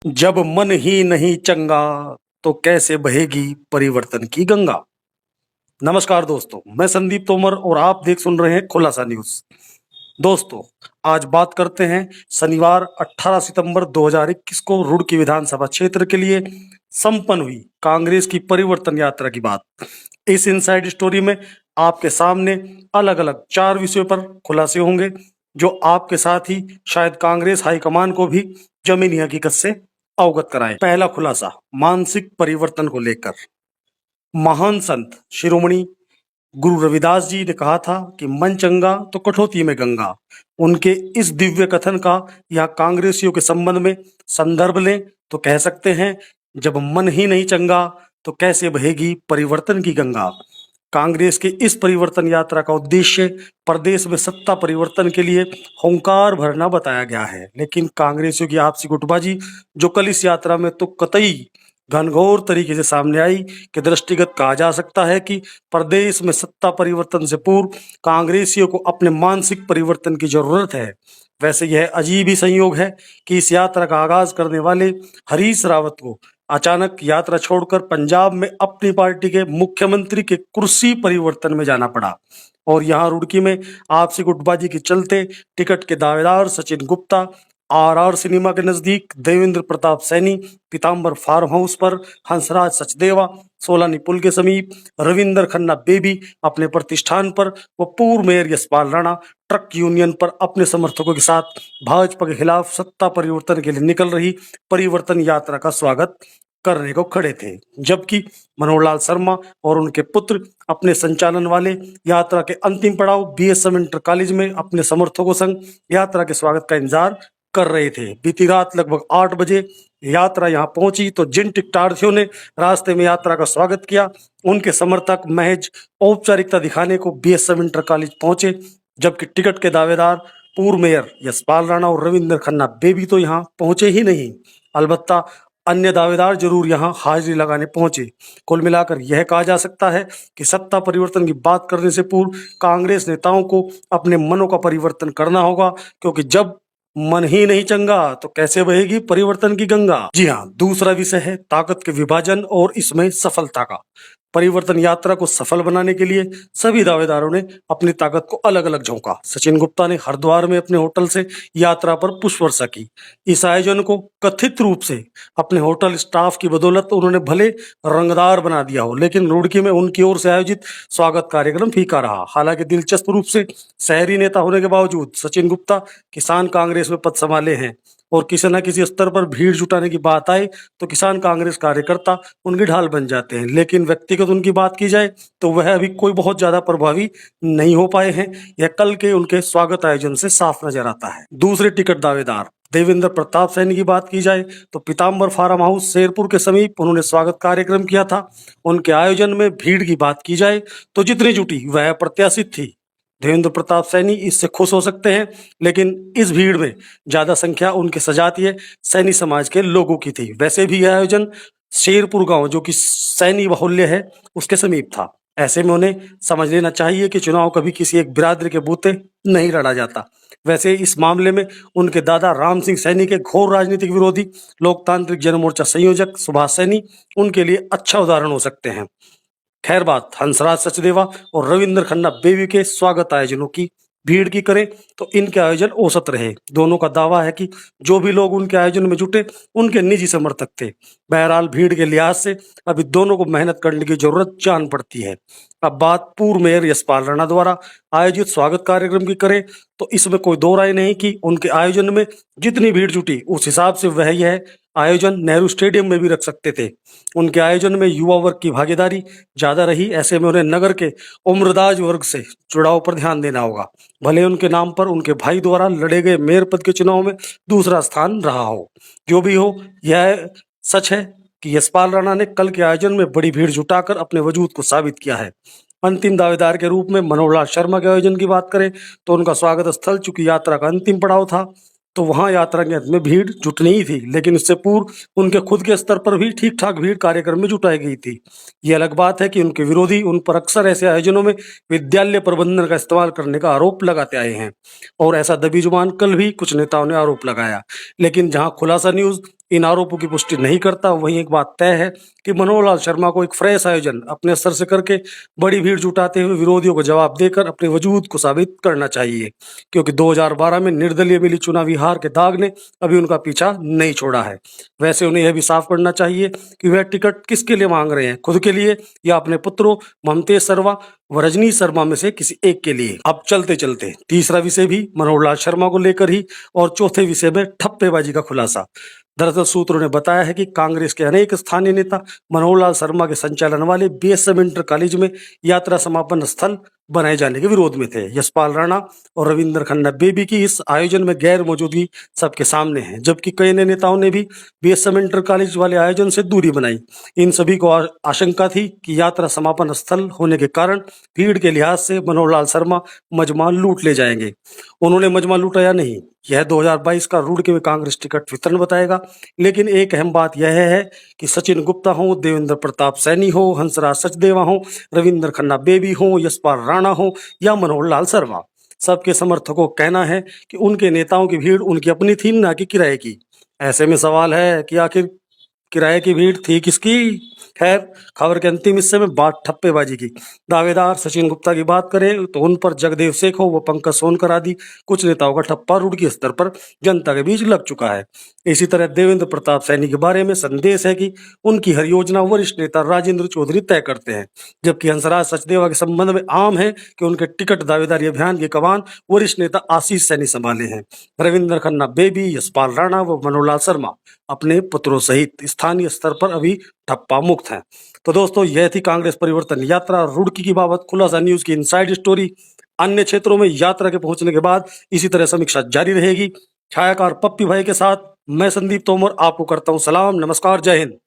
जब मन ही नहीं चंगा तो कैसे बहेगी परिवर्तन की गंगा। नमस्कार दोस्तों, मैं संदीप तोमर और आप सुन रहे हैं खुलासा न्यूज। दोस्तों, आज बात करते हैं शनिवार 18 सितंबर 2021 को रुड़की विधानसभा क्षेत्र के लिए संपन्न हुई कांग्रेस की परिवर्तन यात्रा की बात। इस इनसाइड स्टोरी में आपके सामने अलग अलग 4 विषयों पर खुलासे होंगे जो आपके साथ ही शायद कांग्रेस हाईकमान को भी जमीनी हकीकत से अवगत कराएं। पहला खुलासा मानसिक परिवर्तन को लेकर। महान संत शिरोमणि गुरु रविदास जी ने कहा था कि मन चंगा तो कठौती में गंगा। उनके इस दिव्य कथन का यहाँ कांग्रेसियों के संबंध में संदर्भ लें तो कह सकते हैं, जब मन ही नहीं चंगा तो कैसे बहेगी परिवर्तन की गंगा। कांग्रेस के इस परिवर्तन यात्रा का उद्देश्य प्रदेश में सत्ता परिवर्तन के लिए हुंकार भरना बताया गया है, लेकिन कांग्रेसियों की आपसी गुटबाजी जो कल इस यात्रा में तो कतई घनघोर तरीके से सामने आई कि दृष्टिगत कहा जा सकता है कि प्रदेश में सत्ता परिवर्तन से पूर्व कांग्रेसियों को अपने मानसिक परिवर्तन की जरूरत है। वैसे यह अजीब ही संयोग है कि इस यात्रा का आगाज करने वाले हरीश रावत को अचानक यात्रा छोड़कर पंजाब में अपनी पार्टी के मुख्यमंत्री के कुर्सी परिवर्तन में जाना पड़ा और यहाँ रुड़की में आपसी गुटबाजी के चलते टिकट के दावेदार सचिन गुप्ता आरआर सिनेमा के नजदीक देवेंद्र प्रताप सैनी पीताम्बर फार्म हाउस पर हंसराज सचदेवा सोलानी पुल के समीप रविंदर खन्ना बेबी अपने प्रतिष्ठान पर व पूर्व mayor Yashpal Rana truck union पर अपने समर्थकों के साथ भाजपा के खिलाफ सत्ता परिवर्तन के लिए निकल रही परिवर्तन यात्रा का स्वागत करने को खड़े थे, जबकि मनोहर लाल शर्मा और उनके पुत्र अपने संचालन वाले यात्रा के अंतिम पड़ाव बीएसएम इंटर कॉलेज में अपने समर्थकों संग यात्रा के स्वागत का इंतजार कर रहे थे। बीती रात लगभग 8 बजे यात्रा यहाँ पहुंची तो जिन टिकटार्थियों ने रास्ते में यात्रा का स्वागत किया उनके समर्थक महज औपचारिकता दिखाने को बीएसएम इंटर कॉलेज पहुंचे, जबकि टिकट के दावेदार पूर्व मेयर यशपाल राणा और रविंदर खन्ना बेबी तो यहाँ पहुंचे ही नहीं। अलबत्ता अन्य दावेदार जरूर यहाँ हाजिरी लगाने पहुंचे। कुल मिलाकर यह कहा जा सकता है कि सत्ता परिवर्तन की बात करने से पूर्व कांग्रेस नेताओं को अपने मनों का परिवर्तन करना होगा, क्योंकि जब मन ही नहीं चंगा तो कैसे बहेगी परिवर्तन की गंगा। जी हाँ, दूसरा विषय है ताकत के विभाजन और इसमें सफलता का। परिवर्तन यात्रा को सफल बनाने के लिए सभी दावेदारों ने अपनी ताकत को अलग अलग झोंका। सचिन गुप्ता ने हरिद्वार में अपने होटल से यात्रा पर पुष्प वर्षा की। इस आयोजन को कथित रूप से अपने होटल स्टाफ की बदौलत उन्होंने भले रंगदार बना दिया हो, लेकिन रुड़की में उनकी ओर से आयोजित स्वागत कार्यक्रम फीका रहा। हालांकि दिलचस्प रूप से शहरी नेता होने के बावजूद सचिन गुप्ता किसान कांग्रेस में पद संभाले हैं और किसी न किसी स्तर पर भीड़ जुटाने की बात आए तो किसान कांग्रेस कार्यकर्ता उनकी ढाल बन जाते हैं, लेकिन व्यक्तिगत उनकी बात की जाए तो वह अभी कोई बहुत ज्यादा प्रभावी नहीं हो पाए हैं। यह कल के उनके स्वागत आयोजन से साफ नजर आता है। दूसरे टिकट दावेदार देवेंद्र प्रताप सैनी की बात की जाए तो पीताम्बर फार्म हाउस शेरपुर के समीप उन्होंने स्वागत कार्यक्रम किया था। उनके आयोजन में भीड़ की बात की जाए तो जितनी जुटी वह अप्रत्याशित थी। देवेंद्र प्रताप सैनी इससे खुश हो सकते हैं, लेकिन इस भीड़ में ज्यादा संख्या उनके सजातीय सैनी समाज के लोगों की थी। वैसे भी यह आयोजन शेरपुर गांव जो कि सैनी बाहुल्य है उसके समीप था। ऐसे में उन्हें समझ लेना चाहिए कि चुनाव कभी किसी एक बिरादरी के बूते नहीं लड़ा जाता। वैसे इस मामले में उनके दादा राम सिंह सैनी के घोर राजनीतिक विरोधी लोकतांत्रिक जनमोर्चा संयोजक सुभाष सैनी उनके लिए अच्छा उदाहरण हो सकते हैं। खैर बात हंसराज सचदेवा और रविंद्र खन्ना बेबी के स्वागत आयोजनों की भीड़ की करें तो इनके आयोजन औसत रहे। दोनों का दावा है कि जो भी लोग उनके आयोजन में जुटे उनके निजी समर्थक थे। बहरहाल भीड़ के लिहाज से अभी दोनों को मेहनत करने की जरूरत जान पड़ती है। अब बात पूर्व मेयर यशपाल राणा द्वारा आयोजित स्वागत कार्यक्रम की करें तो इसमें कोई दो राय नहीं कि उनके आयोजन में जितनी भीड़ जुटी उस हिसाब से वह यह आयोजन नेहरू स्टेडियम में भी रख सकते थे। उनके आयोजन में युवा वर्ग की भागीदारी ज्यादा रही। ऐसे में उन्हें नगर के उम्रदाज वर्ग से जुड़ाव पर ध्यान देना होगा। भले उनके नाम पर उनके भाई द्वारा लड़े गए मेयर पद के चुनाव में दूसरा स्थान रहा हो। जो भी हो, यह सच है कि यशपाल राणा ने कल के आयोजन में बड़ी भीड़ जुटाकर अपने वजूद को साबित किया है। अंतिम दावेदार के रूप में मनोहर लाल शर्मा के आयोजन की बात करें तो उनका स्वागत स्थल चूंकि यात्रा का अंतिम पड़ाव था तो वहां यात्रा के अंत में भीड़ जुटनी ही थी, लेकिन इससे पूर्व उनके खुद के स्तर पर भी ठीक ठाक भीड़ कार्यक्रम में जुटाई गई थी। ये अलग बात है कि उनके विरोधी उन पर अक्सर ऐसे आयोजनों में विद्यालय प्रबंधन का इस्तेमाल करने का आरोप लगाते आए हैं और ऐसा दबी जुबान कल भी कुछ नेताओं ने आरोप लगाया। लेकिन जहां खुलासा न्यूज इन आरोपों की पुष्टि नहीं करता। वहीं एक बात तय है कि मनोहर लाल शर्मा को एक फ्रेश आयोजन अपने स्तर से करके बड़ी भीड़ जुटाते हुए विरोधियों को जवाब देकर अपने वजूद को साबित करना चाहिए, क्योंकि 2012 में निर्दलीय मिली चुनावी हार के दाग ने अभी उनका पीछा नहीं छोड़ा है। वैसे उन्हें यह भी साफ करना चाहिए कि वह टिकट किसके लिए मांग रहे हैं, खुद के लिए या अपने पुत्रों ममतेज शर्मा व रजनीश शर्मा में से किसी एक के लिए। अब चलते चलते तीसरा विषय भी मनोहर लाल शर्मा को लेकर ही, और चौथे विषय में ठप्पेबाजी का खुलासा। दरअसल सूत्रों ने बताया है कि कांग्रेस के अनेक स्थानीय नेता मनोहर लाल शर्मा के संचालन वाले बीएसएम इंटर कॉलेज में यात्रा समापन स्थल बनाए जाने के विरोध में थे। यशपाल राणा और रविंद्र खन्ना बेबी की इस आयोजन में गैर मौजूदगी सबके सामने है, जबकि कई अन्य नेताओं ने भी बीएसएम इंटर कॉलेज वाले आयोजन से दूरी बनाई। इन सभी को आशंका थी कि यात्रा समापन स्थल होने के कारण भीड़ के लिहाज से मनोहर लाल शर्मा मजमा लूट ले जाएंगे। उन्होंने मजमा लूटा नहीं, यह 2022 का रुड़के में कांग्रेस टिकट वितरण बताएगा। लेकिन एक अहम बात यह है कि सचिन गुप्ता हो, देवेंद्र प्रताप सैनी हो, हंसराज सचदेवा हो, रविंद्र खन्ना बेबी हो, यशपाल राणा हो या मनोहर लाल शर्मा, सबके समर्थकों का कहना है कि उनके नेताओं की भीड़ उनकी अपनी थी, ना कि किराए की। ऐसे में सवाल है कि आखिर किराए की भीड़ थी किसकी? खैर, खबर के अंतिम हिस्से में बात ठप्पेबाजी की। दावेदार सचिन गुप्ता की बात करें तो उन पर जगदेव शेख व पंकज सोनकर आदि कुछ नेताओं का ठप्पा रुड़की स्तर पर जनता के बीच लग चुका है। इसी तरह देवेंद्र प्रताप सैनी के बारे में संदेश है कि उनकी हर योजना वरिष्ठ नेता राजेंद्र चौधरी तय करते हैं, जबकि हंसराज सचदेवा के संबंध में आम है कि उनके टिकट दावेदारी अभियान की कमान वरिष्ठ नेता आशीष सैनी संभाले हैं। रविंद्र खन्ना बेबी, यशपाल राणा व मनोहर लाल शर्मा अपने पुत्रों सहित स्थानीय स्तर पर अभी ठप्पा मुक्त हैं। तो दोस्तों, यह थी कांग्रेस परिवर्तन यात्रा रुड़की की बाबत खुलासा न्यूज की इनसाइड स्टोरी। अन्य क्षेत्रों में यात्रा के पहुंचने के बाद इसी तरह समीक्षा जारी रहेगी। छायाकार पप्पी भाई के साथ मैं संदीप तोमर आपको करता हूं सलाम, नमस्कार, जय हिंद।